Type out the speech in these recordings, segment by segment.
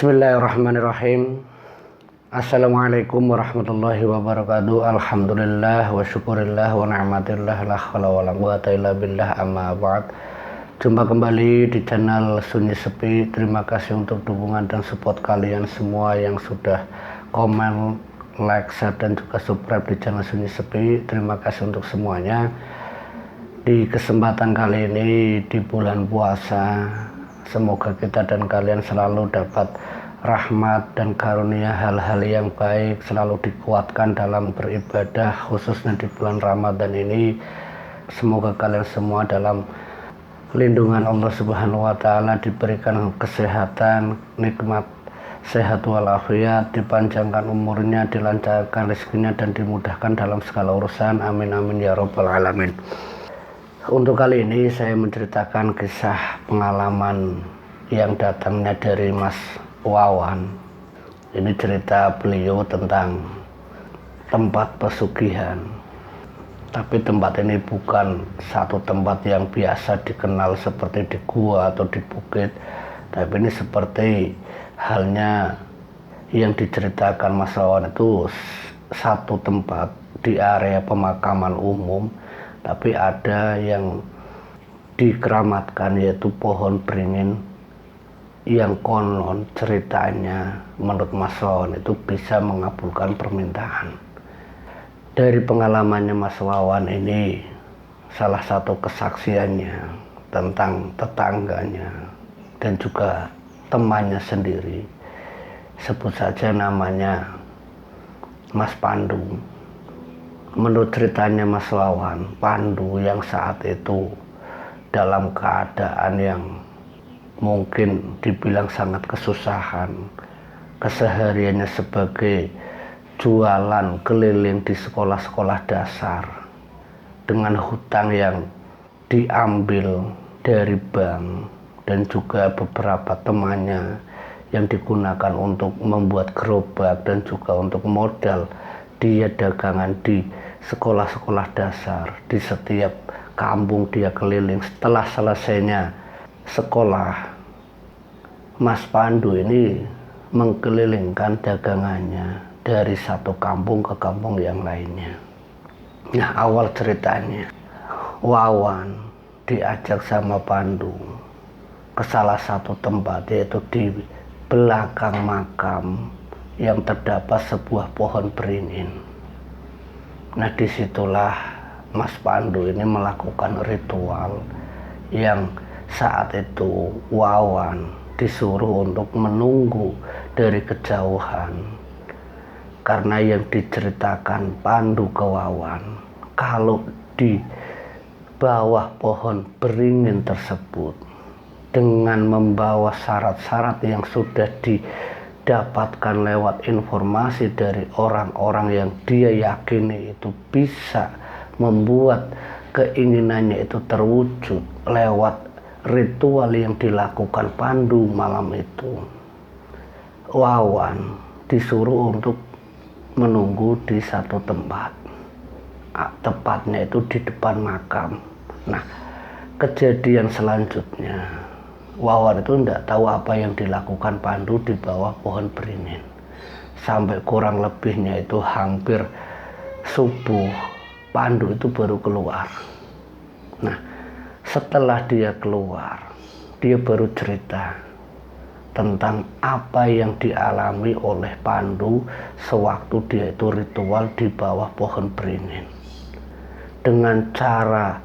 Bismillahirrahmanirrahim. Assalamualaikum warahmatullahi wabarakatuh. Alhamdulillah wa syukurillah wa ni'matillah la haula wa la quwata illa billah, amma ba'd. Jumpa kembali di channel Sunyi Sepi. Terima kasih untuk dukungan dan support kalian semua yang sudah komen, like, share dan juga subscribe di channel Sunyi Sepi. Terima kasih untuk semuanya. Di kesempatan kali ini di bulan puasa, semoga kita dan kalian selalu dapat rahmat dan karunia hal-hal yang baik, selalu dikuatkan dalam beribadah, khususnya di bulan Ramadan ini. Semoga kalian semua dalam lindungan Allah Subhanahu wa Ta'ala, diberikan kesehatan, nikmat sehat walafiat, dipanjangkan umurnya, dilancarkan rezekinya dan dimudahkan dalam segala urusan. Amin amin ya rabbal alamin. Untuk kali ini saya menceritakan kisah pengalaman yang datangnya dari Mas Wawan. Ini cerita beliau tentang tempat pesugihan. Tapi tempat ini bukan satu tempat yang biasa dikenal seperti di gua atau di bukit. Tapi ini seperti halnya yang diceritakan Mas Wawan itu satu tempat di area pemakaman umum. Tapi ada yang dikeramatkan, yaitu pohon beringin yang konon ceritanya menurut Mas Wawan itu bisa mengabulkan permintaan. Dari pengalamannya Mas Wawan ini, salah satu kesaksiannya tentang tetangganya dan juga temannya sendiri, sebut saja namanya Mas Pandu. Menurut ceritanya Mas Wawan, Pandu yang saat itu dalam keadaan yang mungkin dibilang sangat kesusahan, kesehariannya sebagai jualan keliling di sekolah-sekolah dasar dengan hutang yang diambil dari bank dan juga beberapa temannya yang digunakan untuk membuat gerobak dan juga untuk modal dia dagangan di sekolah-sekolah dasar. Di setiap kampung dia keliling. Setelah selesainya sekolah, Mas Pandu ini mengkelilingkan dagangannya dari satu kampung ke kampung yang lainnya. Nah, awal ceritanya, Wawan diajak sama Pandu ke salah satu tempat, yaitu di belakang makam yang terdapat sebuah pohon beringin. Nah, disitulah Mas Pandu ini melakukan ritual yang saat itu Wawan disuruh untuk menunggu dari kejauhan. Karena yang diceritakan Pandu ke Wawan, kalau di bawah pohon beringin tersebut dengan membawa syarat-syarat yang sudah didapatkan lewat informasi dari orang-orang yang dia yakini itu bisa membuat keinginannya itu terwujud lewat ritual yang dilakukan Pandu malam itu, Wawan disuruh untuk menunggu di satu tempat, tepatnya itu di depan makam. Nah, kejadian selanjutnya, Wawan itu tidak tahu apa yang dilakukan Pandu di bawah pohon beringin. Sampai kurang lebihnya itu hampir subuh, Pandu itu baru keluar. Nah, setelah dia keluar, dia baru cerita tentang apa yang dialami oleh Pandu sewaktu dia itu ritual di bawah pohon beringin. Dengan cara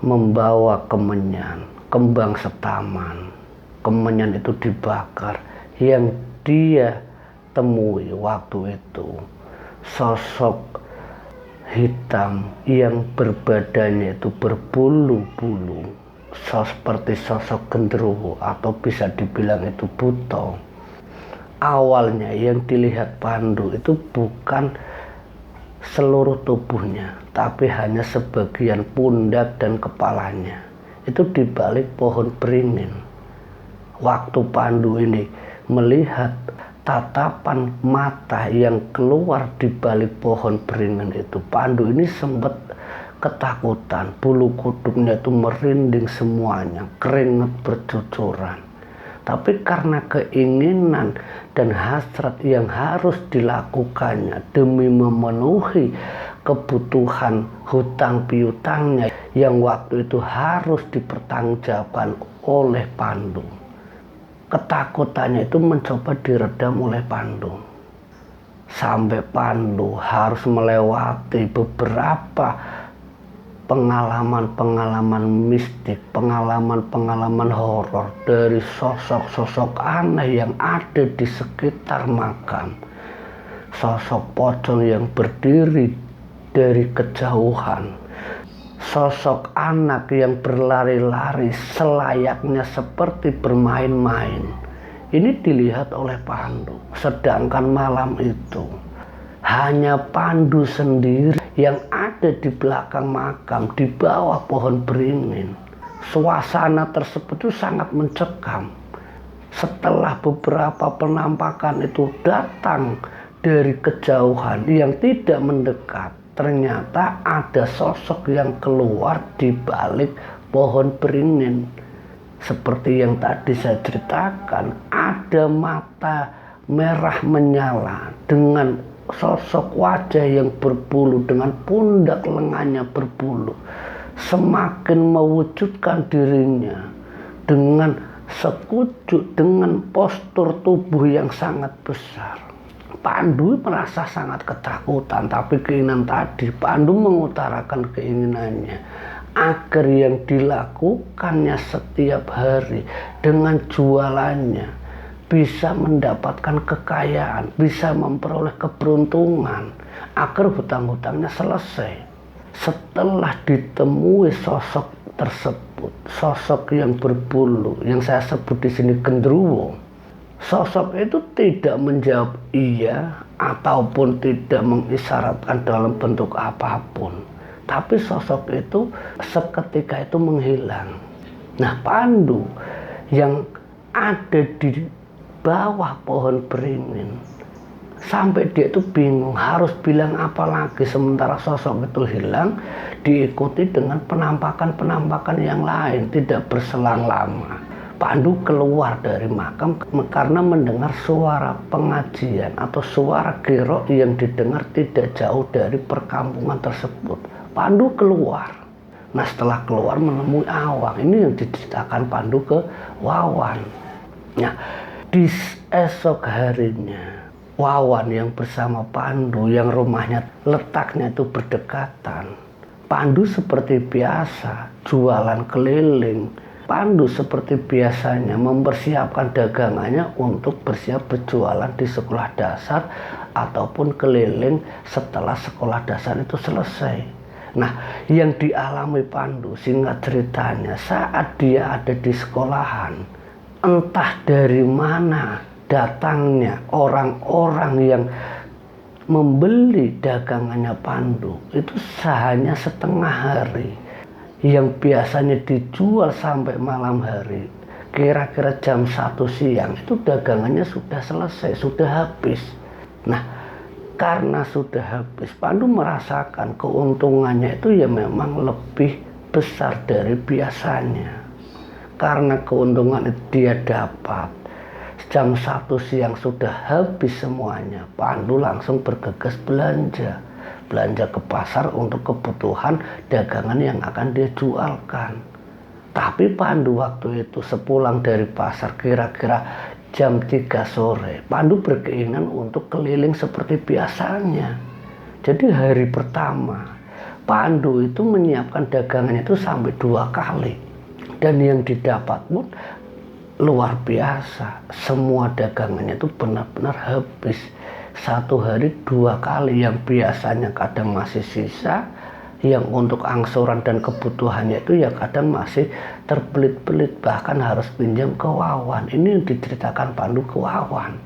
membawa kemenyan, kembang setaman, kemenyan itu dibakar. Yang dia temui waktu itu sosok hitam yang berbadannya itu berbulu-bulu, seperti sosok genderuwo atau bisa dibilang itu buto. Awalnya yang dilihat Pandu itu bukan seluruh tubuhnya, tapi hanya sebagian pundak dan kepalanya. Itu di balik pohon beringin. Waktu Pandu ini melihat tatapan mata yang keluar di balik pohon beringin itu, Pandu ini sempat ketakutan, bulu kuduknya itu merinding semuanya, keringat bercucuran. tapi karena keinginan dan hasrat yang harus dilakukannya demi memenuhi kebutuhan hutang piutangnya yang waktu itu harus dipertanggungjawabkan oleh Pandu. Ketakutannya itu mencoba diredam oleh Pandu. Sampai Pandu harus melewati beberapa pengalaman-pengalaman mistik, pengalaman-pengalaman horor dari sosok-sosok aneh yang ada di sekitar makam. Sosok pocong yang berdiri dari kejauhan. Sosok anak yang berlari-lari selayaknya seperti bermain-main. Ini dilihat oleh Pandu. Sedangkan malam itu hanya Pandu sendiri yang ada di belakang makam, di bawah pohon beringin. Suasana tersebut itu sangat mencekam. Setelah beberapa penampakan itu datang dari kejauhan yang tidak mendekat, ternyata ada sosok yang keluar di balik pohon beringin. Seperti yang tadi saya ceritakan, ada mata merah menyala dengan sosok wajah yang berbulu, dengan pundak lengannya berbulu, semakin mewujudkan dirinya dengan sekujur, dengan postur tubuh yang sangat besar. Pandu merasa sangat ketakutan, tapi keinginan tadi, Pandu mengutarakan keinginannya agar yang dilakukannya setiap hari dengan jualannya bisa mendapatkan kekayaan, bisa memperoleh keberuntungan, agar hutang-hutangnya selesai. Setelah ditemui sosok tersebut, sosok yang berbulu, yang saya sebut di sini genderuwo, sosok itu tidak menjawab iya ataupun tidak mengisyaratkan dalam bentuk apapun. Tapi sosok itu seketika itu menghilang. Nah, Pandu yang ada di bawah pohon beringin, sampai dia itu bingung harus bilang apa lagi, sementara sosok itu hilang, diikuti dengan penampakan-penampakan yang lain. Tidak berselang lama, Pandu keluar dari makam karena mendengar suara pengajian atau suara gero yang didengar tidak jauh dari perkampungan tersebut. Pandu keluar. Nah, setelah keluar menemui Awang. Ini yang diceritakan Pandu ke Wawan. Nah, di esok harinya, Wawan yang bersama Pandu, yang rumahnya letaknya itu berdekatan. Pandu seperti biasa jualan keliling. Pandu seperti biasanya mempersiapkan dagangannya untuk bersiap berjualan di sekolah dasar ataupun keliling setelah sekolah dasar itu selesai. Nah, yang dialami Pandu, singkat ceritanya, saat dia ada di sekolahan, entah dari mana datangnya orang-orang yang membeli dagangannya Pandu itu hanya setengah hari. Yang biasanya dijual sampai malam hari, kira-kira jam 1 siang itu dagangannya sudah selesai, sudah habis. Nah, karena sudah habis, Pandu merasakan keuntungannya itu ya memang lebih besar dari biasanya. Karena keuntungan itu dia dapat, jam 1 siang sudah habis semuanya, Pandu langsung bergegas belanja ke pasar untuk kebutuhan dagangan yang akan dia jualkan. Tapi Pandu waktu itu sepulang dari pasar kira-kira jam 3 sore, Pandu berkeinginan untuk keliling seperti biasanya. Jadi hari pertama, Pandu itu menyiapkan dagangannya itu sampai 2 kali. Dan yang didapat pun luar biasa. Semua dagangannya itu benar-benar habis. 1 hari 2 kali, yang biasanya kadang masih sisa, yang untuk angsuran dan kebutuhannya itu ya kadang masih terbelit-belit, bahkan harus pinjam ke Wawan. Ini yang diceritakan Pandu ke Wawan.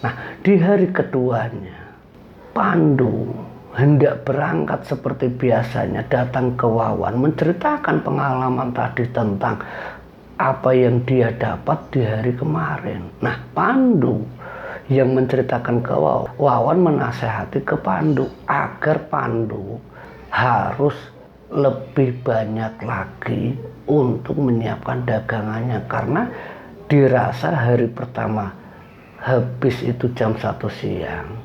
Nah, di hari keduanya, Pandu hendak berangkat seperti biasanya, datang ke Wawan menceritakan pengalaman tadi tentang apa yang dia dapat di hari kemarin. Nah, Pandu yang menceritakan ke Wawan menasehati ke Pandu agar Pandu harus lebih banyak lagi untuk menyiapkan dagangannya, karena dirasa hari pertama habis itu jam 1 siang,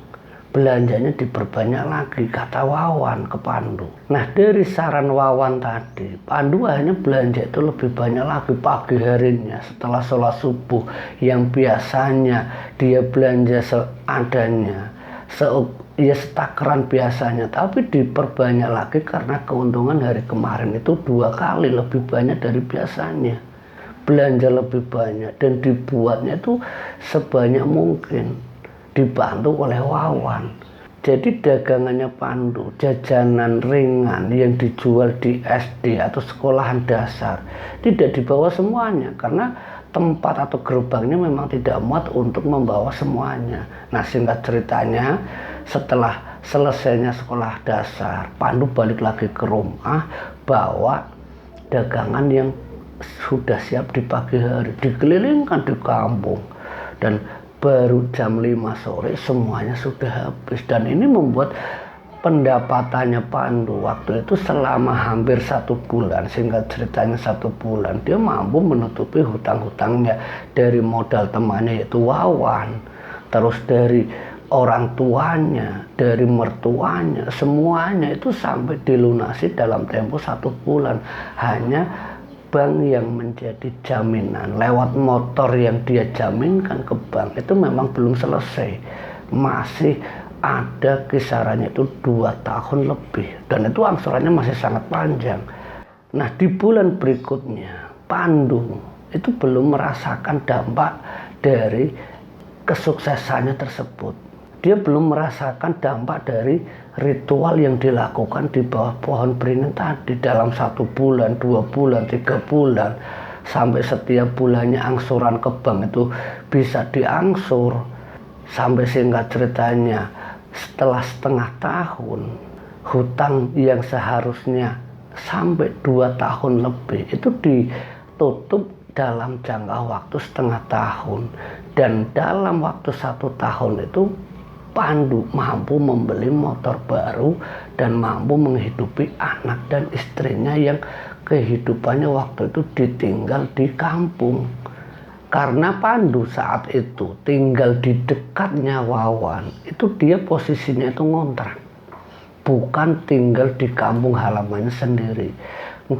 belanjanya diperbanyak lagi, kata Wawan ke Pandu. Nah, dari saran Wawan tadi, Pandu hanya belanja itu lebih banyak lagi pagi harinya setelah sholat subuh, yang biasanya dia belanja seadanya, ya setakeran biasanya, tapi diperbanyak lagi karena keuntungan hari kemarin itu 2 kali lebih banyak dari biasanya. Belanja lebih banyak dan dibuatnya itu sebanyak mungkin, dibantu oleh Wawan. Jadi dagangannya Pandu, jajanan ringan yang dijual di SD atau sekolahan dasar, tidak dibawa semuanya karena tempat atau gerbangnya memang tidak muat untuk membawa semuanya. Nah, singkat ceritanya, setelah selesainya sekolah dasar, Pandu balik lagi ke rumah, bawa dagangan yang sudah siap di pagi hari, dikelilingkan di kampung, dan baru jam 5 sore semuanya sudah habis. Dan ini membuat pendapatannya Pandu waktu itu selama hampir 1 bulan, singkat ceritanya 1 bulan, dia mampu menutupi hutang-hutangnya dari modal temannya yaitu Wawan, terus dari orang tuanya, dari mertuanya, semuanya itu sampai dilunasi dalam tempo 1 bulan. Hanya bank yang menjadi jaminan lewat motor yang dia jaminkan ke bank itu memang belum selesai, masih ada kisarannya itu 2 tahun lebih, dan itu angsurannya masih sangat panjang. Nah, di bulan berikutnya Pandu itu belum merasakan dampak dari kesuksesannya tersebut. Dia belum merasakan dampak dari ritual yang dilakukan di bawah pohon beringin tadi dalam 1 bulan, 2 bulan, 3 bulan, sampai setiap bulannya angsuran ke bank itu bisa diangsur, sampai singkat ceritanya setelah setengah tahun, hutang yang seharusnya sampai 2 tahun lebih itu ditutup dalam jangka waktu setengah tahun. Dan dalam waktu 1 tahun itu Pandu mampu membeli motor baru dan mampu menghidupi anak dan istrinya yang kehidupannya waktu itu ditinggal di kampung. Karena Pandu saat itu tinggal di dekatnya Wawan, itu dia posisinya itu ngontrak, bukan tinggal di kampung halamannya sendiri.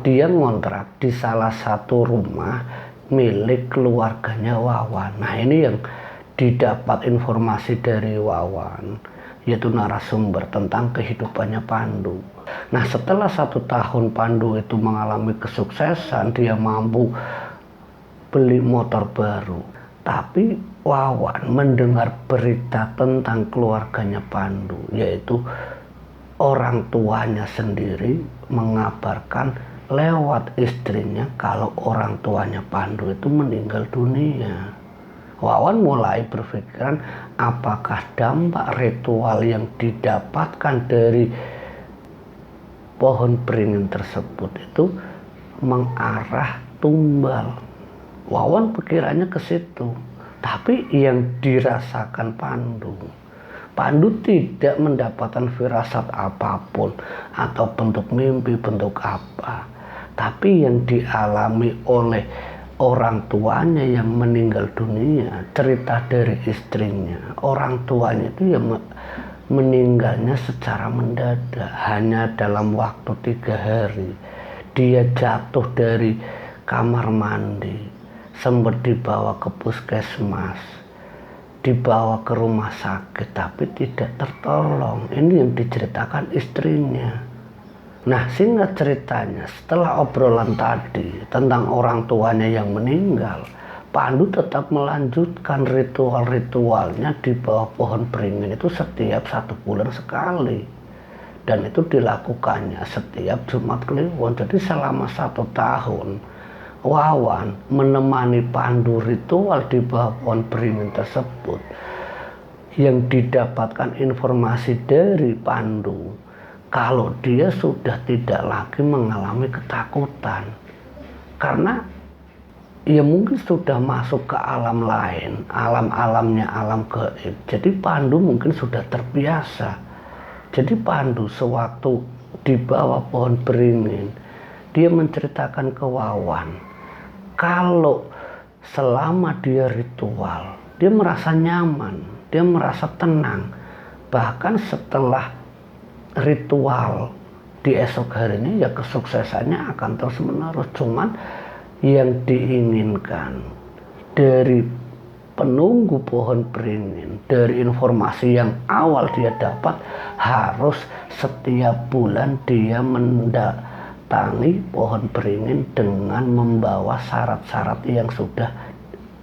Dia ngontrak di salah satu rumah milik keluarganya Wawan. Nah, ini yang didapat informasi dari Wawan, yaitu narasumber tentang kehidupannya Pandu. Nah, setelah 1 tahun Pandu itu mengalami kesuksesan, dia mampu beli motor baru. Tapi Wawan mendengar berita tentang keluarganya Pandu, yaitu orang tuanya sendiri mengabarkan lewat istrinya kalau orang tuanya Pandu itu meninggal dunia. Wawan mulai berpikiran apakah dampak ritual yang didapatkan dari pohon beringin tersebut itu mengarah tumbal. Wawan pikirannya ke situ, tapi yang dirasakan Pandu tidak mendapatkan firasat apapun atau bentuk mimpi, bentuk apa, tapi yang dialami oleh orang tuanya yang meninggal dunia, cerita dari istrinya. Orang tuanya itu ya meninggalnya secara mendadak, hanya dalam waktu 3 hari. Dia jatuh dari kamar mandi, sempat dibawa ke puskesmas, dibawa ke rumah sakit, tapi tidak tertolong. Ini yang diceritakan istrinya. Nah, singkat ceritanya, setelah obrolan tadi tentang orang tuanya yang meninggal, Pandu tetap melanjutkan ritual-ritualnya di bawah pohon beringin itu setiap 1 bulan sekali. Dan itu dilakukannya setiap Jumat Kliwon. Jadi selama 1 tahun, Wawan menemani Pandu ritual di bawah pohon beringin tersebut. Yang didapatkan informasi dari Pandu, kalau dia sudah tidak lagi mengalami ketakutan, karena ya mungkin sudah masuk ke alam lain, alam-alamnya alam gaib. Jadi Pandu mungkin sudah terbiasa. Jadi Pandu sewaktu di bawah pohon beringin, dia menceritakan ke Wawan, kalau selama dia ritual, dia merasa nyaman, dia merasa tenang. Bahkan setelah ritual di esok harinya, ya kesuksesannya akan terus menerus. Cuman yang diinginkan dari penunggu pohon beringin, dari informasi yang awal dia dapat, harus setiap bulan dia mendatangi pohon beringin dengan membawa syarat-syarat yang sudah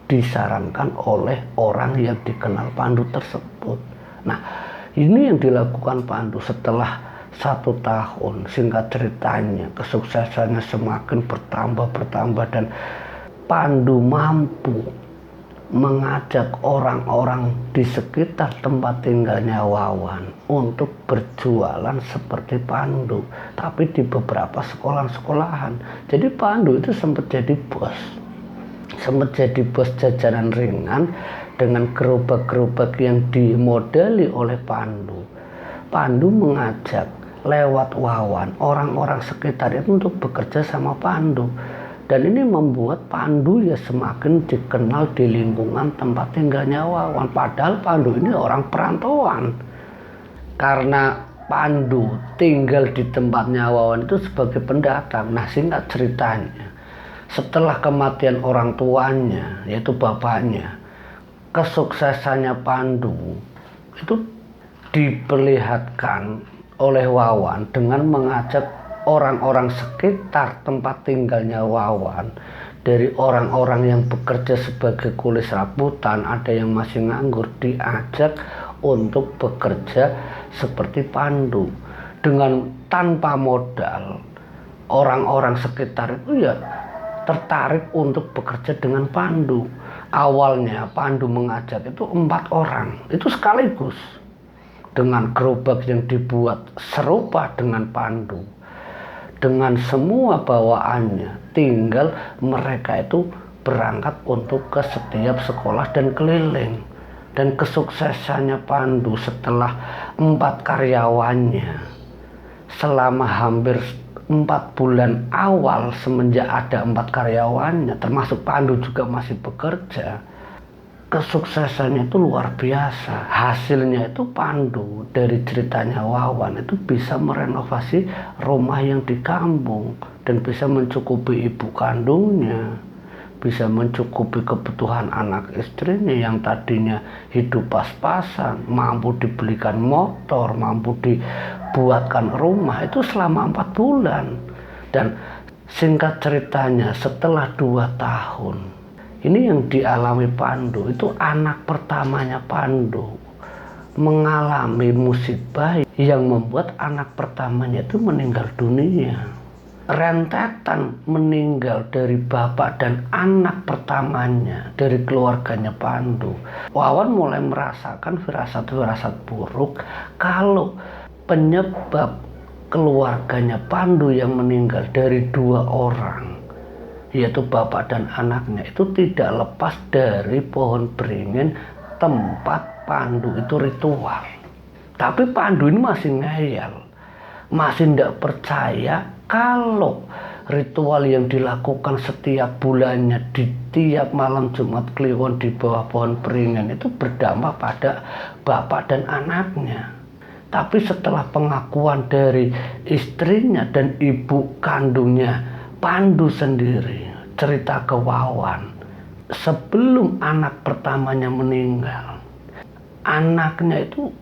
disarankan oleh orang yang dikenal Pandu tersebut. Nah, ini yang dilakukan Pandu setelah 1 tahun. Singkat ceritanya, kesuksesannya semakin bertambah dan Pandu mampu mengajak orang-orang di sekitar tempat tinggalnya Wawan untuk berjualan seperti Pandu, tapi di beberapa sekolahan. Jadi Pandu itu sempat jadi bos jajanan ringan dengan gerobak-gerobak yang dimodali oleh Pandu. Pandu mengajak lewat Wawan orang-orang sekitar itu untuk bekerja sama Pandu. Dan ini membuat Pandu ya semakin dikenal di lingkungan tempat tinggalnya Wawan. Padahal Pandu ini orang perantauan. Karena Pandu tinggal di tempatnya Wawan itu sebagai pendatang. Nah, singkat ceritanya, setelah kematian orang tuanya, yaitu bapaknya, kesuksesannya Pandu itu diperlihatkan oleh Wawan dengan mengajak orang-orang sekitar tempat tinggalnya Wawan, dari orang-orang yang bekerja sebagai kulis raputan, ada yang masih nganggur, diajak untuk bekerja seperti Pandu. Dengan tanpa modal, orang-orang sekitar itu ya tertarik untuk bekerja dengan Pandu. Awalnya Pandu mengajak itu 4 orang, itu sekaligus, dengan gerobak yang dibuat serupa dengan Pandu, dengan semua bawaannya. Tinggal mereka itu berangkat untuk ke setiap sekolah dan keliling. Dan kesuksesannya Pandu setelah 4 karyawannya, selama hampir 4 bulan awal semenjak ada 4 karyawannya, termasuk Pandu juga masih bekerja, kesuksesannya itu luar biasa. Hasilnya itu Pandu dari ceritanya Wawan itu bisa merenovasi rumah yang di kampung dan bisa mencukupi ibu kandungnya, bisa mencukupi kebutuhan anak istrinya yang tadinya hidup pas-pasan, mampu dibelikan motor, mampu dibuatkan rumah itu selama 4 bulan. Dan singkat ceritanya, setelah 2 tahun, ini yang dialami Pandu, itu anak pertamanya Pandu mengalami musibah yang membuat anak pertamanya itu meninggal dunia. Rentetan meninggal dari bapak dan anak pertamanya dari keluarganya Pandu. Wawan mulai merasakan firasat-firasat buruk kalau penyebab keluarganya Pandu yang meninggal dari 2 orang, yaitu bapak dan anaknya, itu tidak lepas dari pohon beringin tempat Pandu itu ritual. Tapi Pandu ini masih ngeyel, masih tidak percaya kalau ritual yang dilakukan setiap bulannya di tiap malam Jumat Kliwon di bawah pohon beringin itu berdampak pada bapak dan anaknya. Tapi setelah pengakuan dari istrinya dan ibu kandungnya Pandu sendiri cerita ke Wawan, sebelum anak pertamanya meninggal, anaknya itu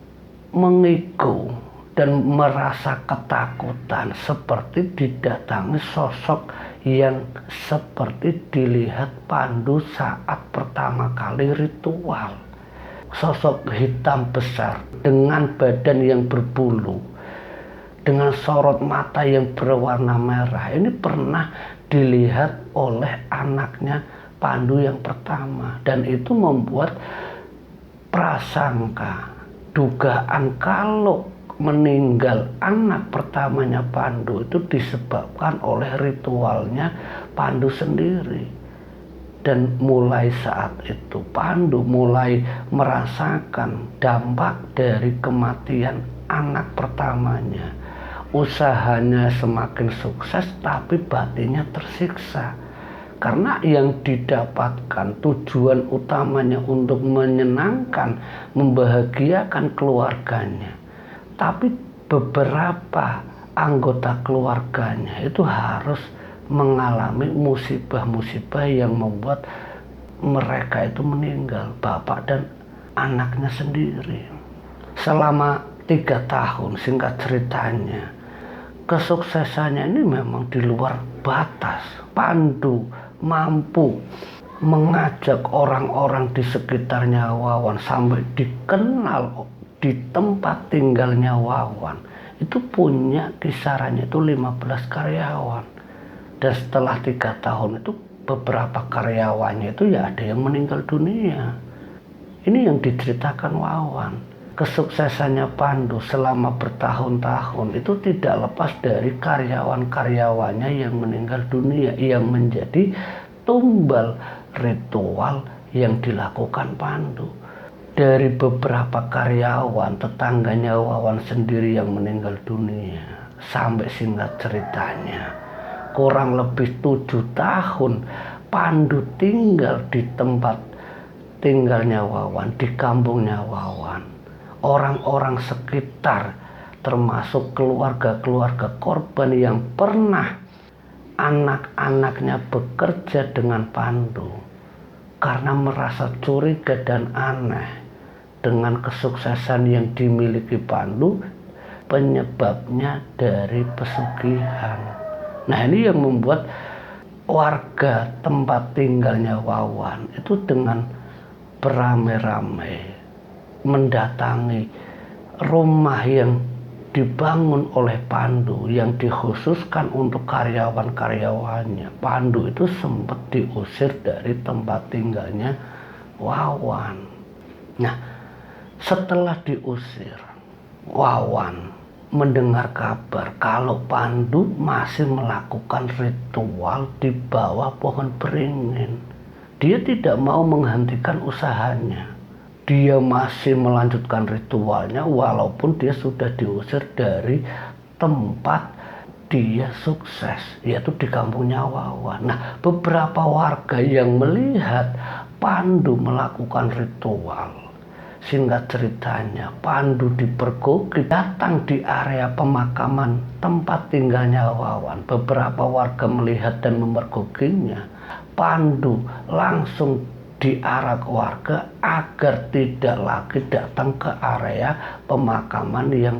mengiku dan merasa ketakutan seperti didatangi sosok yang seperti dilihat Pandu saat pertama kali ritual. Sosok hitam besar dengan badan yang berbulu, dengan sorot mata yang berwarna merah. Ini pernah dilihat oleh anaknya Pandu yang pertama, dan itu membuat prasangka, dugaan kalau meninggal anak pertamanya Pandu itu disebabkan oleh ritualnya Pandu sendiri. Dan mulai saat itu Pandu mulai merasakan dampak dari kematian anak pertamanya. Usahanya semakin sukses tapi batinnya tersiksa karena yang didapatkan tujuan utamanya untuk menyenangkan, membahagiakan keluarganya, tapi beberapa anggota keluarganya itu harus mengalami musibah-musibah yang membuat mereka itu meninggal, bapak dan anaknya sendiri. Selama 3 tahun, singkat ceritanya, kesuksesannya ini memang di luar batas. Pandu mampu mengajak orang-orang di sekitarnya Wawan sampai dikenal di tempat tinggalnya Wawan. Itu punya kisarannya itu 15 karyawan. Dan setelah 3 tahun itu beberapa karyawannya itu ya ada yang meninggal dunia. Ini yang diceritakan Wawan. Kesuksesannya Pandu selama bertahun-tahun itu tidak lepas dari karyawan-karyawannya yang meninggal dunia, yang menjadi tumbal ritual yang dilakukan Pandu. Dari beberapa karyawan, tetangganya Wawan sendiri yang meninggal dunia, sampai singkat ceritanya kurang lebih 7 tahun Pandu tinggal di tempat tinggalnya Wawan, di kampungnya Wawan. Orang-orang sekitar termasuk keluarga-keluarga korban yang pernah anak-anaknya bekerja dengan Pandu karena merasa curiga dan aneh dengan kesuksesan yang dimiliki Pandu, penyebabnya dari pesugihan. Nah, ini yang membuat warga tempat tinggalnya Wawan itu dengan beramai-ramai mendatangi rumah yang dibangun oleh Pandu yang dikhususkan untuk karyawan-karyawannya. Pandu itu sempat diusir dari tempat tinggalnya Wawan. Nah, setelah diusir, Wawan mendengar kabar kalau Pandu masih melakukan ritual di bawah pohon beringin. Dia tidak mau menghentikan usahanya. Dia masih melanjutkan ritualnya walaupun dia sudah diusir dari tempat dia sukses, yaitu di kampungnya Wawan. Nah, beberapa warga yang melihat Pandu melakukan ritual, singkat ceritanya Pandu dipergoki datang di area pemakaman tempat tinggalnya Wawan. Beberapa warga melihat dan memergokinya. Pandu langsung diarak warga agar tidak lagi datang ke area pemakaman yang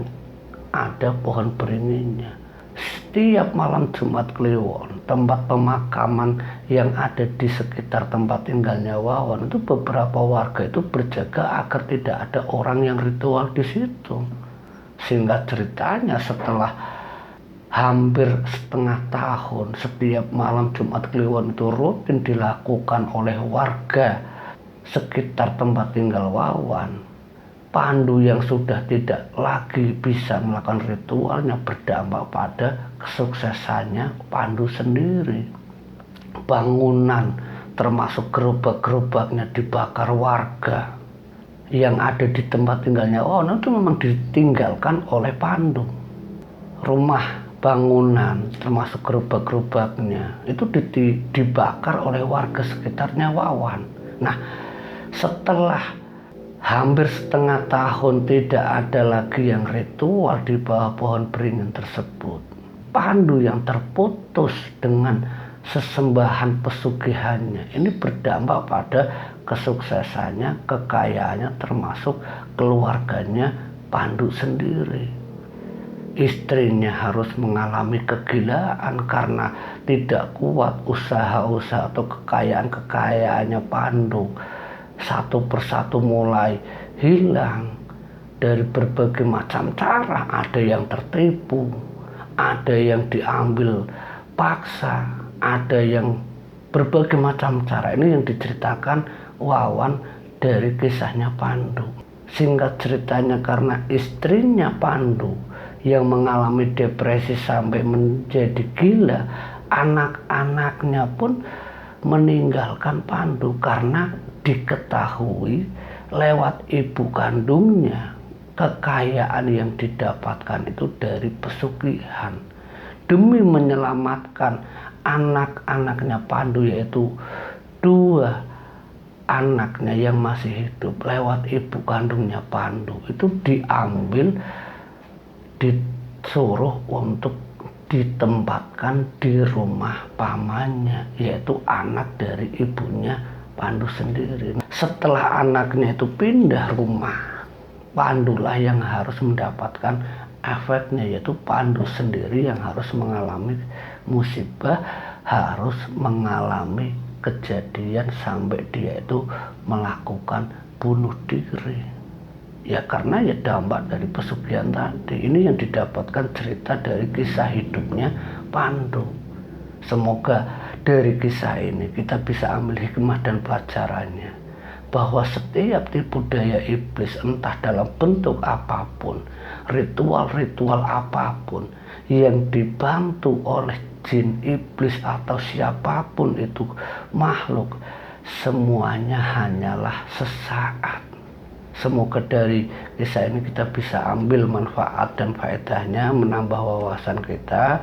ada pohon beringinnya. Setiap malam Jumat Kliwon, tempat pemakaman yang ada di sekitar tempat tinggalnya Wawan, itu beberapa warga itu berjaga agar tidak ada orang yang ritual di situ. Sehingga ceritanya setelah hampir setengah tahun, setiap malam Jumat Kliwon itu rutin dilakukan oleh warga sekitar tempat tinggal Wawan. Pandu yang sudah tidak lagi bisa melakukan ritualnya berdampak pada kesuksesannya Pandu sendiri. Bangunan termasuk gerobak-gerobaknya dibakar warga yang ada di tempat tinggalnya Wawan itu memang ditinggalkan oleh Pandu. Rumah bangunan termasuk gerobak-gerobaknya itu dibakar oleh warga sekitarnya Wawan. Nah, setelah hampir setengah tahun tidak ada lagi yang ritual di bawah pohon beringin tersebut, Pandu yang terputus dengan sesembahan pesugihannya ini berdampak pada kesuksesannya, kekayaannya, termasuk keluarganya Pandu sendiri. Istrinya harus mengalami kegilaan karena tidak kuat usaha-usaha atau kekayaan-kekayaannya Pandu. Satu persatu mulai hilang dari berbagai macam cara. Ada yang tertipu, ada yang diambil paksa, ada yang berbagai macam cara. Ini yang diceritakan Wawan dari kisahnya Pandu. Singkat ceritanya, karena istrinya Pandu yang mengalami depresi sampai menjadi gila, anak-anaknya pun meninggalkan Pandu karena diketahui lewat ibu kandungnya kekayaan yang didapatkan itu dari pesugihan. Demi menyelamatkan anak-anaknya Pandu, yaitu 2 anaknya yang masih hidup lewat ibu kandungnya Pandu, itu diambil, disuruh untuk ditempatkan di rumah pamannya, yaitu anak dari ibunya Pandu sendiri. Setelah anaknya itu pindah rumah, Pandulah yang harus mendapatkan efeknya, yaitu Pandu sendiri yang harus mengalami musibah, harus mengalami kejadian sampai dia itu melakukan bunuh diri. Ya karena ya dampak dari pesugihan tadi. Ini yang didapatkan cerita dari kisah hidupnya Pandu. Semoga dari kisah ini kita bisa ambil hikmah dan pelajarannya, bahwa setiap tipu daya iblis, entah dalam bentuk apapun, ritual-ritual apapun yang dibantu oleh jin, iblis, atau siapapun itu makhluk, semuanya hanyalah sesaat. Semoga dari kisah ini kita bisa ambil manfaat dan faedahnya, menambah wawasan kita.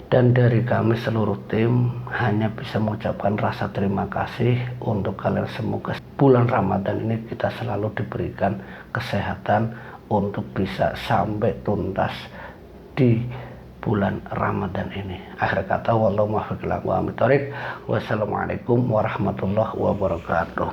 Dan dari kami seluruh tim hanya bisa mengucapkan rasa terima kasih untuk kalian. Semoga bulan Ramadan ini kita selalu diberikan kesehatan untuk bisa sampai tuntas di bulan Ramadan ini. Akhir kata, wallahu muwaffiq ila aqwamit thoriq. Wassalamualaikum warahmatullahi wabarakatuh.